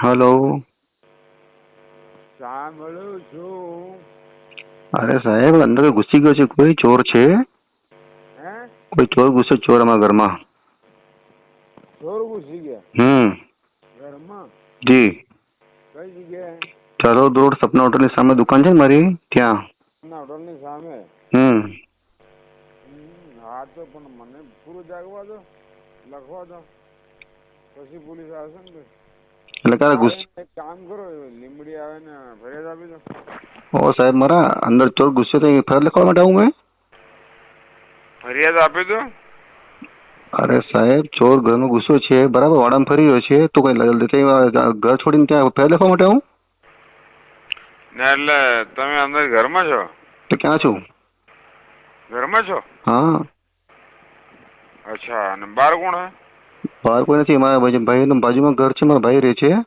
Hello. સાંભળું છું. અરે સાહેબ, અંદર ઘૂસી ગયો છે. કોઈ ચોર છે? હે? કોઈ ચોર ઘૂસ્યો, ચોર અમારા ઘરમાં. ચોર ઘૂસી ગયા હમ. ઘરમાં? જી. કઈ જગ્યાએ? ચલો રોડ સપના હોટલની સામે દુકાન છે ને મારી, ત્યાં. સપના હોટલની સામે? હમ. હા તો પણ મને પૂરું જાગવા દો, લખવા દો, પછી પોલીસ આવશે ને. એટલે ક્યારે ઘૂસ આવીને એક કામ કરો, લીંબડી આવે ને ફરિયાદ આપી દો. ઓ સાહેબ, મારા અંદર ચોર ઘૂસ્યો તો ફરિયાદ લખવા માટે આવું મેં? ફરિયાદ આપી દો. અરે સાહેબ, ચોર ઘરમાં ઘૂસ્યો છે, બરાબર, વાડામાં ફરી રહ્યો છે, તો કઈ ઘર છોડીને ત્યાં ફરિયાદ લખવા માટે આવું? ના એટલે તમે અંદર ઘરમાં છો? તો ક્યાં છું? ઘરમાં છો? હા. અચ્છા, અને બહાર કોણ હે? બહાર કોઈ નથી. મારા ભાઈનું બાજુમાં ઘર છે, મારા ભાઈ રહે છે.